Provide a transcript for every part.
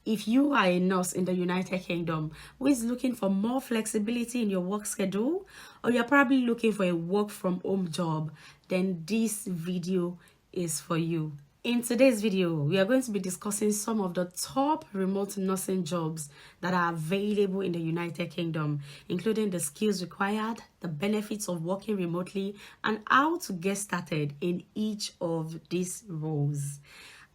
if you are a nurse in the United Kingdom who is looking for more flexibility in your work schedule, or you're probably looking for a work from home job, then this video is for you. In today's video, we are going to be discussing some of the top remote nursing jobs that are available in the United Kingdom, including the skills required, the benefits of working remotely, and how to get started in each of these roles.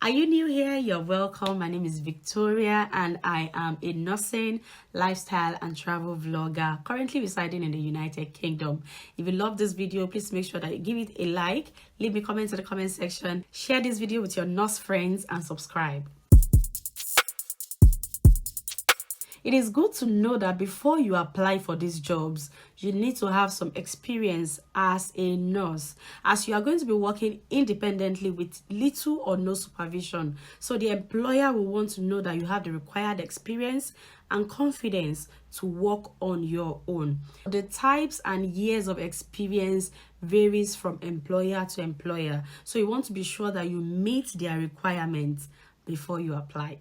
Are you new here? You're welcome. My name is Victoria and I am a nursing, lifestyle and travel vlogger currently residing in the United Kingdom. If you love this video, please make sure that you give it a like, leave me comments in the comment section, share this video with your nurse friends and subscribe. It is good to know that before you apply for these jobs, you need to have some experience as a nurse, as you are going to be working independently with little or no supervision. So the employer will want to know that you have the required experience and confidence to work on your own. The types and years of experience varies from employer to employer. So you want to be sure that you meet their requirements before you apply.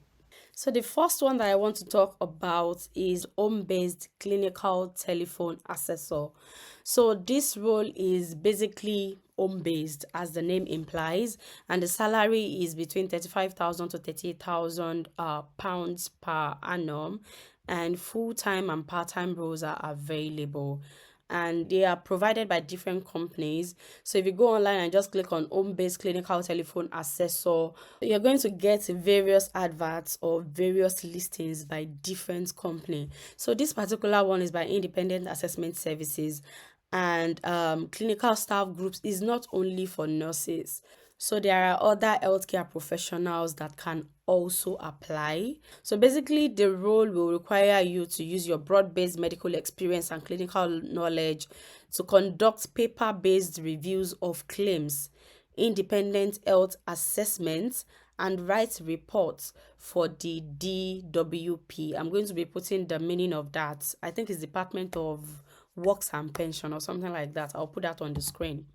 So the first one that I want to talk about is home-based clinical telephone assessor. So this role is basically home-based, as the name implies, and the salary is between 35,000 to 38,000 pounds per annum, and full-time and part-time roles are available. And they are provided by different companies. So if you go online and just click on home-based clinical telephone assessor, you're going to get various adverts or various listings by different company. So this particular one is by Independent Assessment Services, and clinical staff groups is not only for nurses. So there are other healthcare professionals that can also apply. So basically, the role will require you to use your broad-based medical experience and clinical knowledge to conduct paper-based reviews of claims, independent health assessments, and write reports for the DWP. I'm going to be putting the meaning of that. I think it's Department of Works and Pension or something like that. I'll put that on the screen.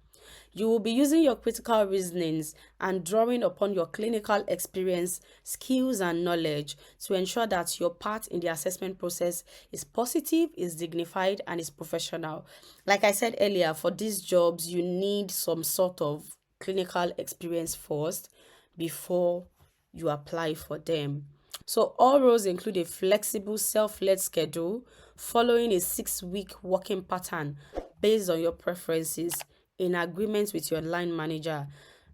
You will be using your critical reasonings and drawing upon your clinical experience, skills, and knowledge to ensure that your part in the assessment process is positive, is dignified, and is professional. Like I said earlier, for these jobs, you need some sort of clinical experience first before you apply for them. So all roles include a flexible self-led schedule following a 6-week working pattern based on your preferences in agreement with your line manager.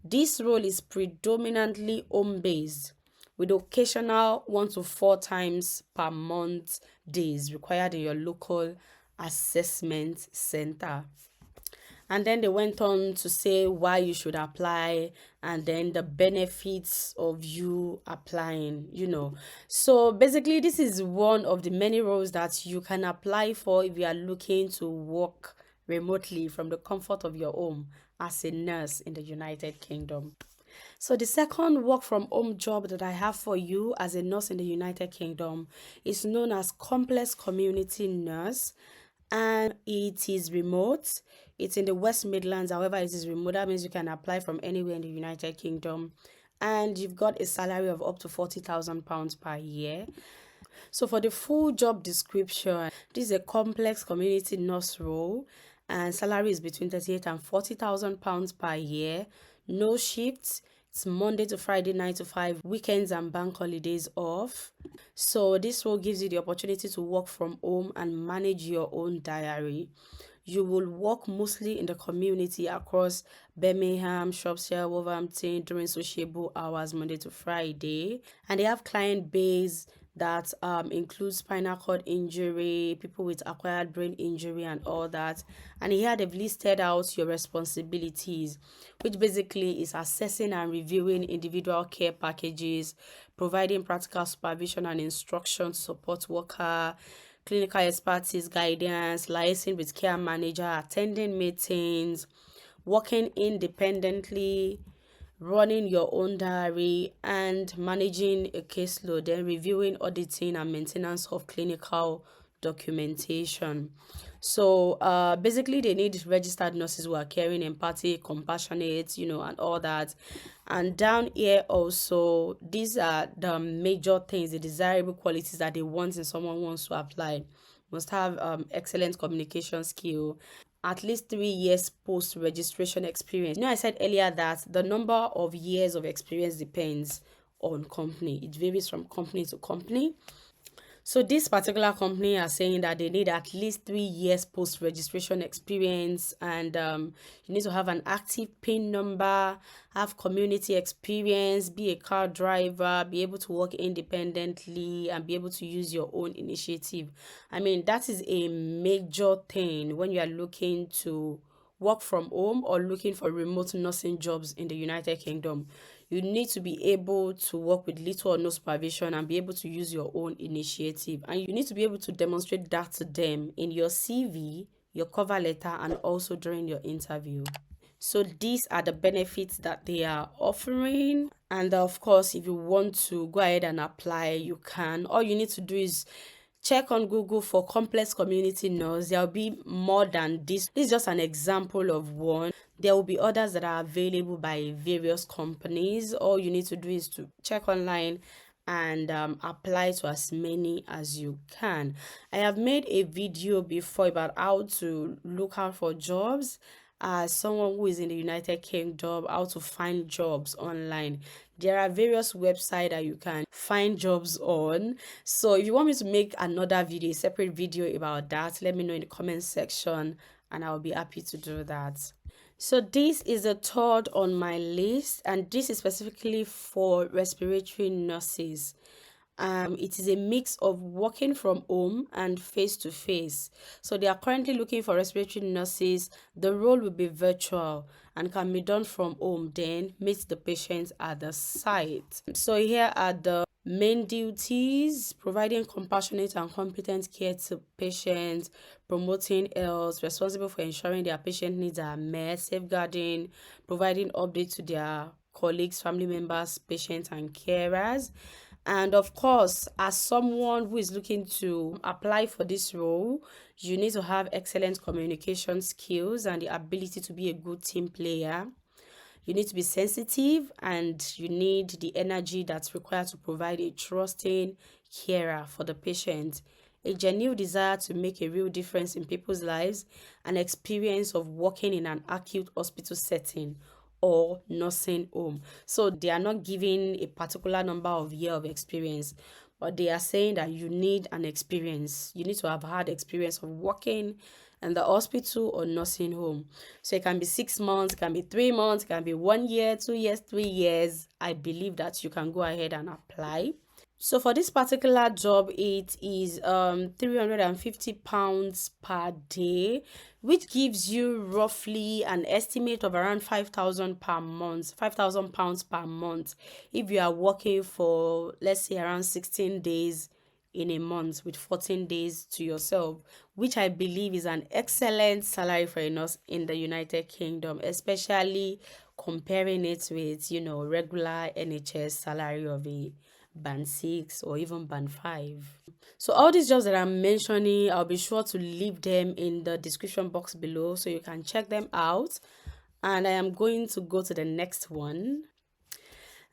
This role is predominantly home-based with occasional 1 to 4 times per month days required in your local assessment center. And then they went on to say why you should apply and then the benefits of you applying, So basically, this is one of the many roles that you can apply for if you are looking to work remotely from the comfort of your home as a nurse in the United Kingdom. So the second work from home job that I have for you as a nurse in the United Kingdom is known as complex community nurse, and it is remote. It's in the West Midlands. However, it is remote. That means you can apply from anywhere in the United Kingdom, and you've got a salary of up to £40,000 per year. So for the full job description, this is a complex community nurse role, and salary is between 38 and 40,000 pounds per year. No shifts. It's Monday to Friday, 9 to 5, weekends and bank holidays off. So this role gives you the opportunity to work from home and manage your own diary. You will work mostly in the community across Birmingham, Shropshire, Wolverhampton during sociable hours, Monday to Friday. And they have client base that includes spinal cord injury, people with acquired brain injury and all that. And here they've listed out your responsibilities, which basically is assessing and reviewing individual care packages, providing practical supervision and instruction to support worker, clinical expertise guidance, liaising with care manager, attending meetings, working independently, running your own diary, and managing a caseload, then reviewing, auditing, and maintenance of clinical documentation. So basically they need registered nurses who are caring, empathic, compassionate, and all that. And down here also, these are the major things, the desirable qualities that they want in someone who wants to apply. Must have excellent communication skill, at least 3 years post registration experience. I said earlier that the number of years of experience depends on company. It varies from company to company. So this particular company are saying that they need at least 3 years post-registration experience, and you need to have an active PIN number, have community experience, be a car driver, be able to work independently, and be able to use your own initiative. I mean, that is a major thing when you are looking to work from home or looking for remote nursing jobs in the United Kingdom. You need to be able to work with little or no supervision and be able to use your own initiative. And you need to be able to demonstrate that to them in your CV, your cover letter, and also during your interview. So these are the benefits that they are offering. And of course, if you want to go ahead and apply, you can. All you need to do is check on Google for complex community nurse. There'll be more than this. This is just an example of one. There will be others that are available by various companies. All you need to do is to check online and apply to as many as you can. I have made a video before about how to look out for jobs as someone who is in the United Kingdom, how to find jobs online. There are various websites that you can find jobs on. So if you want me to make another video, a separate video about that, let me know in the comment section and I'll be happy to do that. So this is the third on my list, and this is specifically for respiratory nurses. It is a mix of working from home and face to face. So they are currently looking for respiratory nurses. The role will be virtual and can be done from home, then meet the patients at the site. So here are the main duties: providing compassionate and competent care to patients, promoting health, responsible for ensuring their patient needs are met, safeguarding, providing updates to their colleagues, family members, patients, and carers. And of course, as someone who is looking to apply for this role, you need to have excellent communication skills and the ability to be a good team player. You need to be sensitive and you need the energy that's required to provide a trusting carer for the patient, a genuine desire to make a real difference in people's lives, an experience of working in an acute hospital setting or nursing home. So they are not giving a particular number of year of experience, but they are saying that you need an experience. You need to have had experience of working in the hospital or nursing home. So it can be 6 months, it can be 3 months, it can be 1 year, 2 years, 3 years. I believe that you can go ahead and apply. So for this particular job, it is £350 per day, which gives you roughly an estimate of around £5,000 per month if you are working for, let's say, around 16 days in a month with 14 days to yourself, which I believe is an excellent salary for a nurse in the United Kingdom, especially comparing it with, regular NHS salary of a band 6 or even band 5. So all these jobs that I'm mentioning, I'll be sure to leave them in the description box below so you can check them out. And I am going to go to the next one.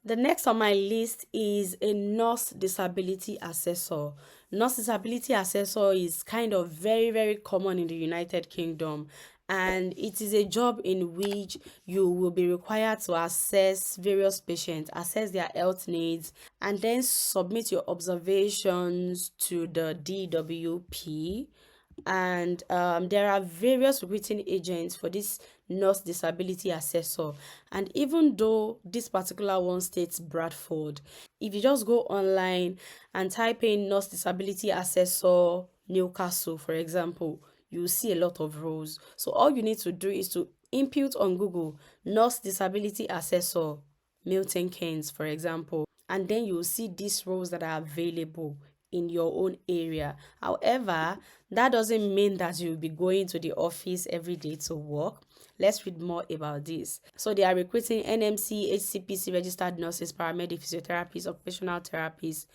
The next on my list is a nurse disability assessor. Nurse disability assessor is kind of very, very common in the United Kingdom, and it is a job in which you will be required to assess various patients, assess their health needs, and then submit your observations to the DWP. And there are various recruiting agents for this nurse disability assessor, and even though this particular one states Bradford, if you just go online and type in nurse disability assessor Newcastle, for example, you will see a lot of roles. So all you need to do is to input on Google nurse disability assessor Milton Keynes, for example, and then you will see these roles that are available in your own area. However, that doesn't mean that you'll be going to the office every day to work. Let's read more about this. So they are recruiting NMC, HCPC registered nurses, paramedics, physiotherapists, occupational therapists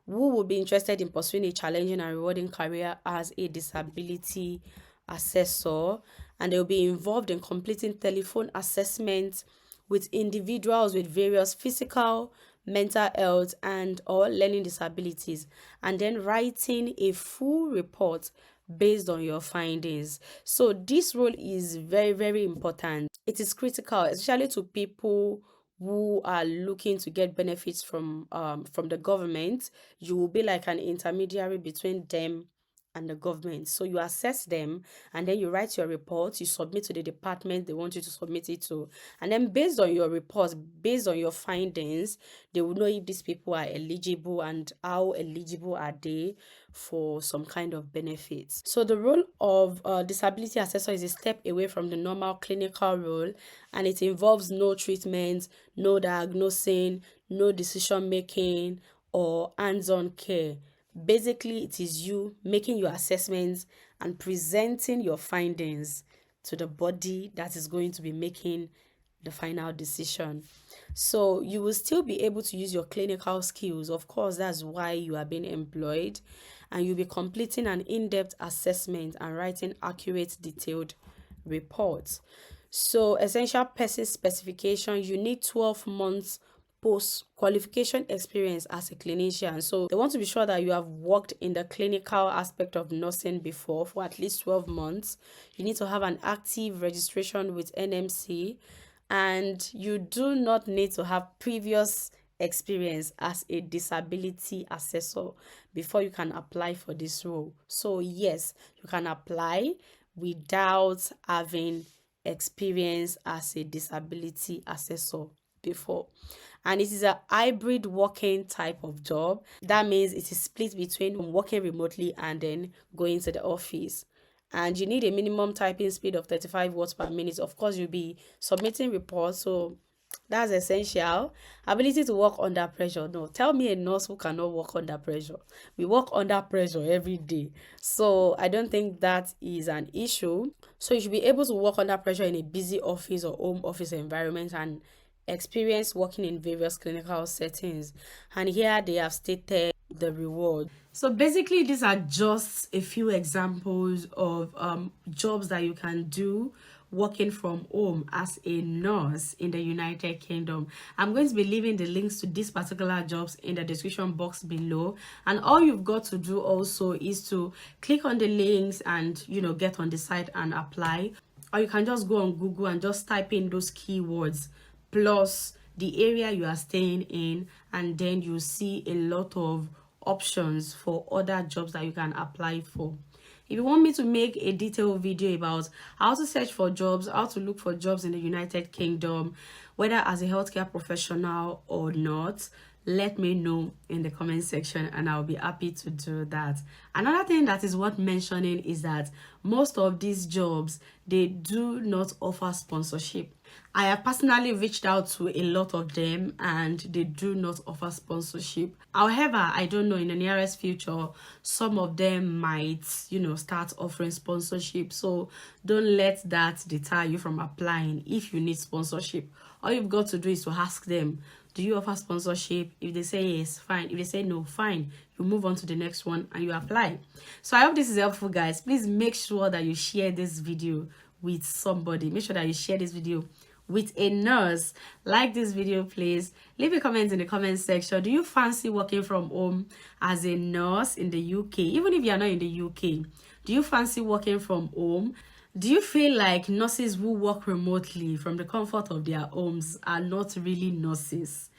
who would be interested in pursuing a challenging and rewarding career as a disability assessor, and they'll be involved in completing telephone assessments with individuals with various physical, mental health, and or learning disabilities, and then writing a full report based on your findings. So this role is very, very important. It is critical, especially to people who are looking to get benefits from the government. You will be like an intermediary between them and the government. So you assess them, and then you write your report, you submit to the department they want you to submit it to. And then based on your report, based on your findings, they will know if these people are eligible and how eligible are they for some kind of benefits. So the role of disability assessor is a step away from the normal clinical role, and it involves no treatment, no diagnosing, no decision making, or hands-on care. Basically, it is you making your assessments and presenting your findings to the body that is going to be making the final decision. So you will still be able to use your clinical skills. Of course, that's why you are being employed, and you'll be completing an in-depth assessment and writing accurate, detailed reports. So essential person specification, you need 12 months post qualification experience as a clinician. So they want to be sure that you have worked in the clinical aspect of nursing before for at least 12 months. You need to have an active registration with NMC, and you do not need to have previous experience as a disability assessor before you can apply for this role. So yes, you can apply without having experience as a disability assessor before. And it is a hybrid working type of job. That means it is split between working remotely and then going to the office. And you need a minimum typing speed of 35 words per minute. Of course, you'll be submitting reports, so that's essential. Ability to work under pressure. No, tell me a nurse who cannot work under pressure. We work under pressure every day. So I don't think that is an issue. So you should be able to work under pressure in a busy office or home office environment, and experience working in various clinical settings. And here they have stated the reward. So basically, these are just a few examples of jobs that you can do working from home as a nurse in the United Kingdom. I'm going to be leaving the links to these particular jobs in the description box below, and all you've got to do also is to click on the links and get on the site and apply. Or you can just go on Google and just type in those keywords plus the area you are staying in, and then you see a lot of options for other jobs that you can apply for. If you want me to make a detailed video about how to search for jobs, how to look for jobs in the United Kingdom, whether as a healthcare professional or not, let me know in the comment section and I'll be happy to do that. Another thing that is worth mentioning is that most of these jobs, they do not offer sponsorship. I have personally reached out to a lot of them and they do not offer sponsorship. However, I don't know, in the nearest future, some of them might, start offering sponsorship. So don't let that deter you from applying if you need sponsorship. All you've got to do is to ask them, do you offer sponsorship? If they say yes, fine. If they say no, fine. You move on to the next one and you apply. So I hope this is helpful, guys. Please make sure that you share this video with somebody. Make sure that you share this video with a nurse. Like this video, please. Leave a comment in the comment section. Do you fancy working from home as a nurse in the UK? Even if you are not in the UK, do you fancy working from home? Do you feel like nurses who work remotely from the comfort of their homes are not really nurses?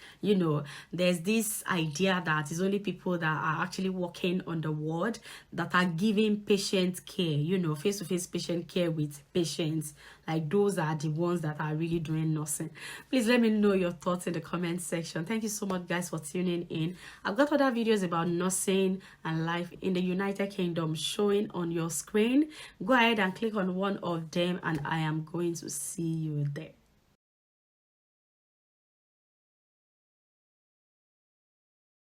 There's this idea that it's only people that are actually working on the ward that are giving patient care, face-to-face patient care with patients. Like, those are the ones that are really doing nursing. Please let me know your thoughts in the comment section. Thank you so much, guys, for tuning in. I've got other videos about nursing and life in the United Kingdom showing on your screen. Go ahead and click on one of them and I am going to see you there.